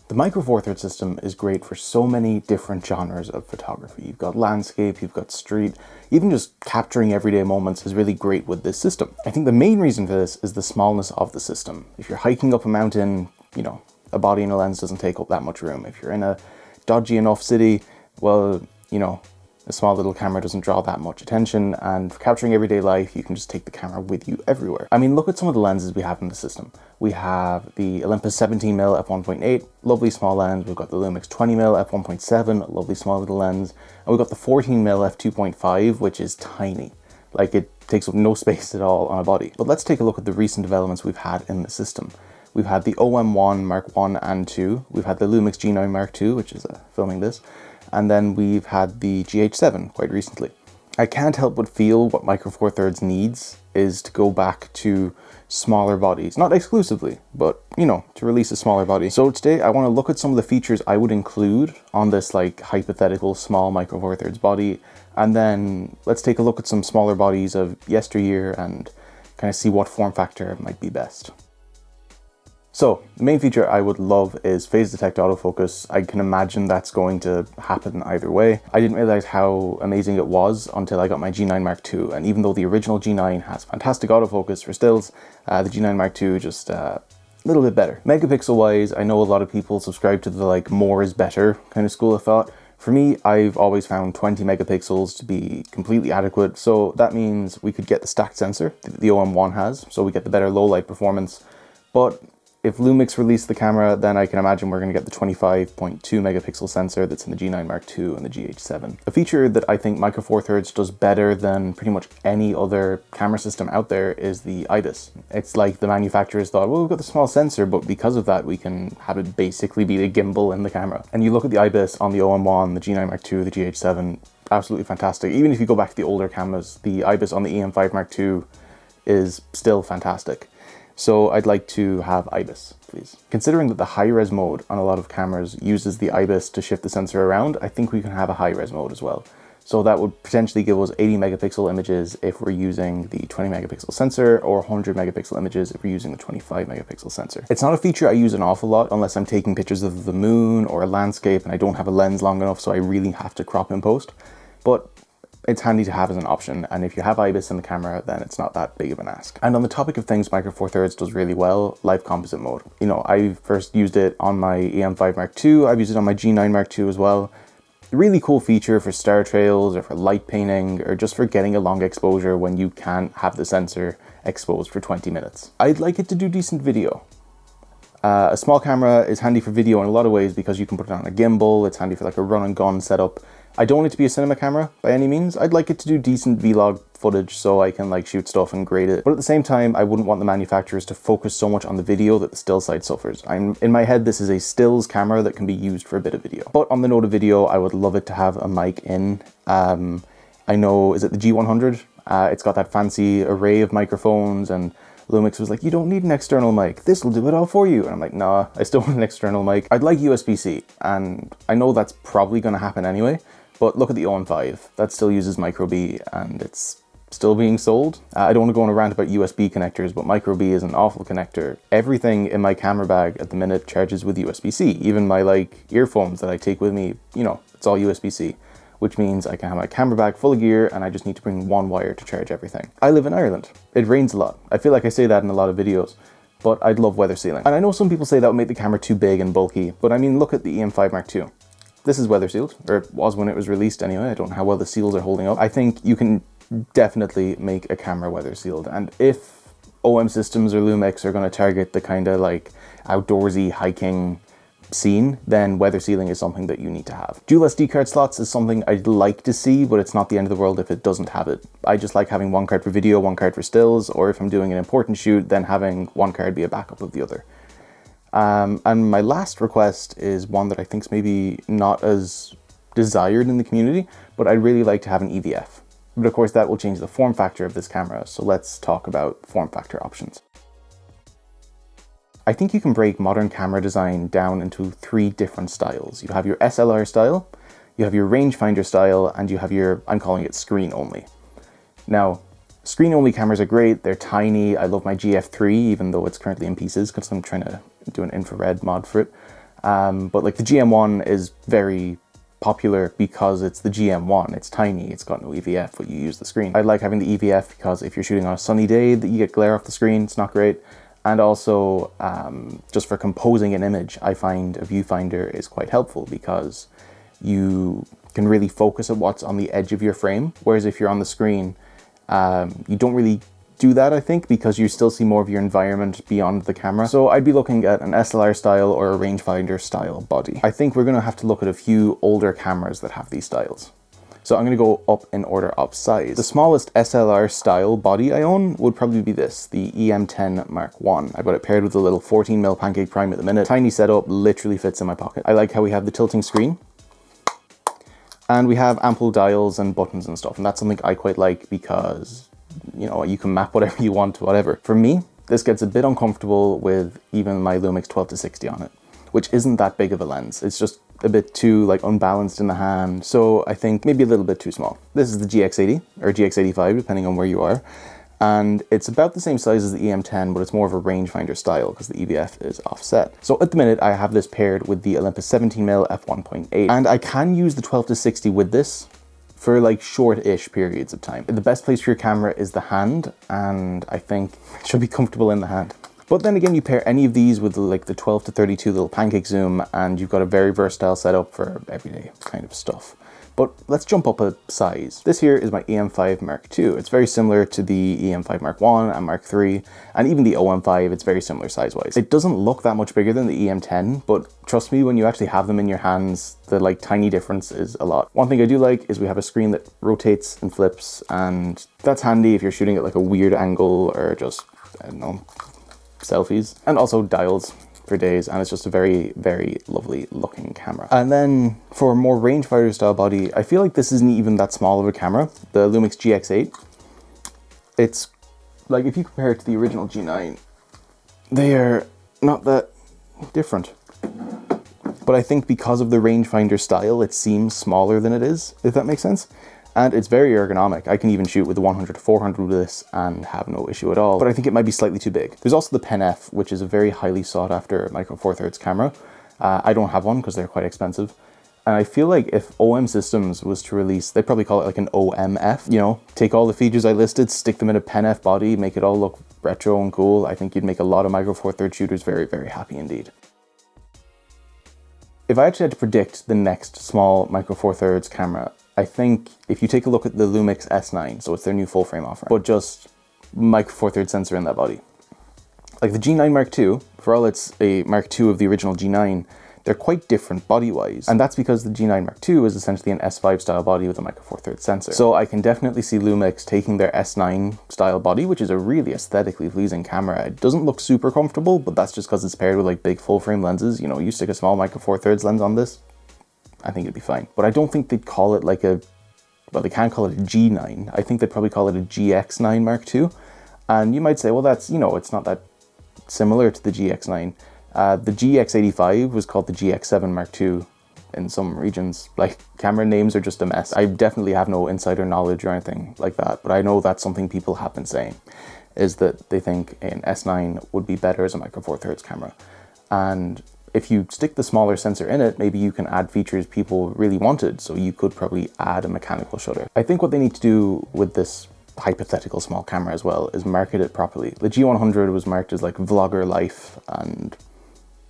The Micro Four Thirds system is great for so many different genres of photography. You've got landscape, you've got street, even just capturing everyday moments is really great with this system. I think the main reason for this is the smallness of the system. If you're hiking up a mountain, you know, a body and a lens doesn't take up that much room. If you're in a dodgy enough city, well, you know, a small little camera doesn't draw that much attention, and for capturing everyday life, you can just take the camera with you everywhere. I mean, look at some of the lenses we have in the system. We have the Olympus 17mm f1.8, lovely small lens. We've got the Lumix 20mm f1.7, lovely small little lens. And we've got the 14mm f2.5, which is tiny. Like, it takes up no space at all on a body. But let's take a look at the recent developments we've had in the system. We've had the OM1 Mark 1 and 2. We've had the Lumix G9 Mark II, which is filming this. And then we've had the GH7 quite recently. I can't help but feel what Micro Four Thirds needs is to go back to smaller bodies. Not exclusively, but, you know, to release a smaller body. So today I want to look at some of the features I would include on this, like, hypothetical small Micro Four Thirds body. And then let's take a look at some smaller bodies of yesteryear and kind of see what form factor might be best. So, the main feature I would love is phase detect autofocus. I can imagine that's going to happen either way. I didn't realize how amazing it was until I got my G9 Mark II, and even though the original G9 has fantastic autofocus for stills, the G9 Mark II just a little bit better. Megapixel wise, I know a lot of people subscribe to the like more is better kind of school of thought. For me, I've always found 20 megapixels to be completely adequate, so that means we could get the stacked sensor that the OM1 has, so we get the better low light performance, but if Lumix released the camera, then I can imagine we're going to get the 25.2 megapixel sensor that's in the G9 Mark II and the GH7. A feature that I think Micro Four Thirds does better than pretty much any other camera system out there is the IBIS. It's like the manufacturers thought, well, we've got the small sensor, but because of that, we can have it basically be a gimbal in the camera. And you look at the IBIS on the OM1, the G9 Mark II, the GH7, absolutely fantastic. Even if you go back to the older cameras, the IBIS on the EM5 Mark II is still fantastic. So I'd like to have IBIS, please. Considering that the high-res mode on a lot of cameras uses the IBIS to shift the sensor around, I think we can have a high-res mode as well. So that would potentially give us 80 megapixel images if we're using the 20 megapixel sensor, or 100 megapixel images if we're using the 25 megapixel sensor. It's not a feature I use an awful lot unless I'm taking pictures of the moon or a landscape and I don't have a lens long enough, so I really have to crop in post. But it's handy to have as an option, and if you have IBIS in the camera, then it's not that big of an ask. And on the topic of things Micro Four Thirds does really well, live composite mode. You know, I first used it on my EM5 Mark II, I've used it on my G9 Mark II as well. Really cool feature for star trails, or for light painting, or just for getting a long exposure when you can't have the sensor exposed for 20 minutes. I'd like it to do decent video. A small camera is handy for video in a lot of ways because you can put it on a gimbal, it's handy for like a run and gun setup. I don't want it to be a cinema camera by any means. I'd like it to do decent vlog footage so I can like shoot stuff and grade it. But at the same time, I wouldn't want the manufacturers to focus so much on the video that the still side suffers. In my head, this is a stills camera that can be used for a bit of video. But on the note of video, I would love it to have a mic in. I know, is it the G100? It's got that fancy array of microphones, and Lumix was like, you don't need an external mic, this will do it all for you. And I'm like, nah, I still want an external mic. I'd like USB-C, and I know that's probably gonna happen anyway, but look at the OM5, that still uses micro B, and it's still being sold. I don't want to go on a rant about USB connectors, but micro B is an awful connector. Everything in my camera bag at the minute charges with USB-C. Even my like earphones that I take with me, you know, it's all USB-C. Which means I can have my camera bag full of gear and I just need to bring one wire to charge everything. I live in Ireland. It rains a lot. I feel like I say that in a lot of videos, but I'd love weather sealing. And I know some people say that would make the camera too big and bulky, but I mean, look at the EM5 Mark II. This is weather sealed, or it was when it was released anyway. I don't know how well the seals are holding up. I think you can definitely make a camera weather sealed. And if OM Systems or Lumix are going to target the kind of like outdoorsy hiking scene, then weather sealing is something that you need to have. Dual SD card slots is something I'd like to see, but it's not the end of the world if it doesn't have it. I just like having one card for video, one card for stills, or if I'm doing an important shoot, then having one card be a backup of the other. And my last request is one that I think is maybe not as desired in the community, but I'd really like to have an EVF. But of course that will change the form factor of this camera, so let's talk about form factor options. I think you can break modern camera design down into 3 different styles. You have your SLR style, you have your rangefinder style, and you have your, I'm calling it screen only. Now, screen only cameras are great, they're tiny. I love my GF3, even though it's currently in pieces because I'm trying to do an infrared mod for it. But like the GM1 is very popular because it's the GM1. It's tiny, it's got no EVF, but you use the screen. I like having the EVF because if you're shooting on a sunny day that you get glare off the screen, it's not great. And also, just for composing an image, I find a viewfinder is quite helpful because you can really focus at what's on the edge of your frame. Whereas if you're on the screen, you don't really do that, I think, because you still see more of your environment beyond the camera. So I'd be looking at an SLR style or a rangefinder style body. I think we're gonna have to look at a few older cameras that have these styles. So I'm gonna go up in order of size. The smallest SLR style body I own would probably be this, the EM10 Mark I. I've got it paired with a little 14mm pancake prime at the minute. Tiny setup, literally fits in my pocket. I like how we have the tilting screen. And we have ample dials and buttons and stuff. And that's something I quite like because, you know, you can map whatever you want to whatever. For me, this gets a bit uncomfortable with even my Lumix 12-60 on it, which isn't that big of a lens. It's just a bit too like unbalanced in the hand. So I think maybe a little bit too small. This is the GX80 or GX85, depending on where you are. And it's about the same size as the EM10, but it's more of a rangefinder style because the EVF is offset. So at the minute, I have this paired with the Olympus 17mm f1.8, and I can use the 12-60 with this for like short-ish periods of time. The best place for your camera is the hand, and I think it should be comfortable in the hand. But then again, you pair any of these with like the 12-32 little pancake zoom, and you've got a very versatile setup for everyday kind of stuff. But let's jump up a size. This here is my EM5 Mark II. It's very similar to the EM5 Mark I and Mark III, and even the OM5, it's very similar size-wise. It doesn't look that much bigger than the EM10, but trust me, when you actually have them in your hands, the like tiny difference is a lot. One thing I do like is we have a screen that rotates and flips, and that's handy if you're shooting at like a weird angle or just, I don't know, selfies. And also dials for days, and it's just a very, very lovely looking camera. And then for a more rangefinder style body, I feel like this isn't even that small of a camera. The Lumix GX8, it's like, if you compare it to the original G9, they are not that different. But I think because of the rangefinder style, it seems smaller than it is, if that makes sense. And it's very ergonomic. I can even shoot with the 100-400 with this and have no issue at all. But I think it might be slightly too big. There's also the Pen F, which is a very highly sought after micro four thirds camera. I don't have one because they're quite expensive. And I feel like if OM Systems was to release, they'd probably call it like an OMF, you know, take all the features I listed, stick them in a Pen F body, make it all look retro and cool. I think you'd make a lot of micro four thirds shooters very, very happy indeed. If I actually had to predict the next small micro four thirds camera, I think if you take a look at the Lumix S9, so it's their new full frame offering, but just micro four thirds sensor in that body. Like the G9 Mark II, for all it's a Mark II of the original G9, they're quite different body-wise. And that's because the G9 Mark II is essentially an S5 style body with a micro four thirds sensor. So I can definitely see Lumix taking their S9 style body, which is a really aesthetically pleasing camera. It doesn't look super comfortable, but that's just because it's paired with like big full frame lenses. You know, you stick a small micro four thirds lens on this, I think it'd be fine. But I don't think they'd call it like a, well, they can't call it a G9. I think they'd probably call it a GX9 Mark II. And you might say, well, that's, you know, it's not that similar to the GX9. The GX85 was called the GX7 Mark II in some regions. Like, camera names are just a mess. I definitely have no insider knowledge or anything like that, but I know that's something people have been saying, is that they think an S9 would be better as a micro four thirds camera. And if you stick the smaller sensor in it, maybe you can add features people really wanted, so you could probably add a mechanical shutter. I think what they need to do with this hypothetical small camera as well is market it properly. The G100 was marked as like vlogger life, and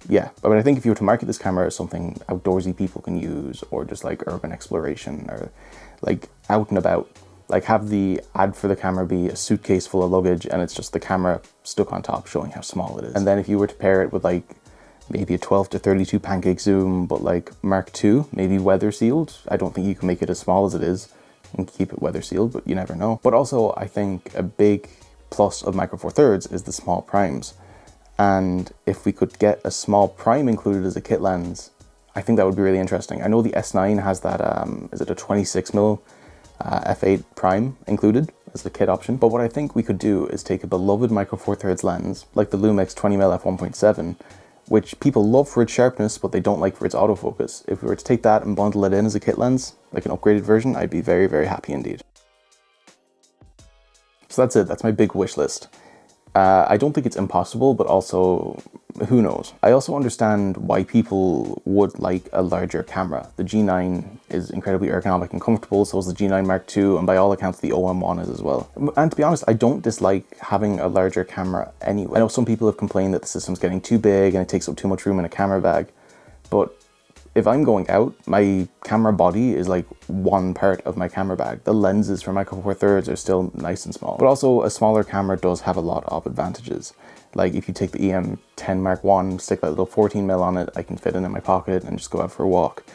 yeah, but I think if you were to market this camera as something outdoorsy people can use, or just like urban exploration, or like out and about, like have the ad for the camera be a suitcase full of luggage and it's just the camera stuck on top showing how small it is. And then if you were to pair it with like maybe a 12-32 pancake zoom, but like Mark II, maybe weather sealed. I don't think you can make it as small as it is and keep it weather sealed, but you never know. But also I think a big plus of micro four thirds is the small primes. And if we could get a small prime included as a kit lens, I think that would be really interesting. I know the S9 has that, is it a 26mm f8 prime included as the kit option? But what I think we could do is take a beloved micro four thirds lens, like the Lumix 20mm f1.7, which people love for its sharpness, but they don't like for its autofocus. If we were to take that and bundle it in as a kit lens, like an upgraded version, I'd be very, very happy indeed. So that's it, that's my big wish list. I don't think it's impossible, but also, who knows? I also understand why people would like a larger camera. The G9 is incredibly ergonomic and comfortable, so is the G9 Mark II, and by all accounts the OM1 is as well. And to be honest, I don't dislike having a larger camera anyway. I know some people have complained that the system's getting too big and it takes up too much room in a camera bag, but if I'm going out, my camera body is like one part of my camera bag. The lenses for Micro Four Thirds are still nice and small. But also a smaller camera does have a lot of advantages. Like if you take the EM10 Mark I, stick that little 14mm on it, I can fit it in my pocket and just go out for a walk.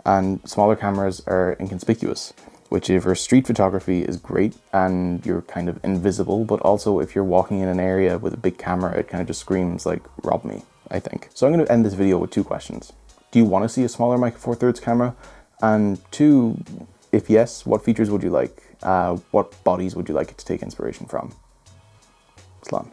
And smaller cameras are inconspicuous, which for street photography is great and you're kind of invisible, but also if you're walking in an area with a big camera, it kind of just screams like, rob me, I think. So I'm going to end this video with two questions. Do you want to see a smaller Micro Four Thirds camera? And two, if yes, what features would you like? What bodies would you like it to take inspiration from? Slán.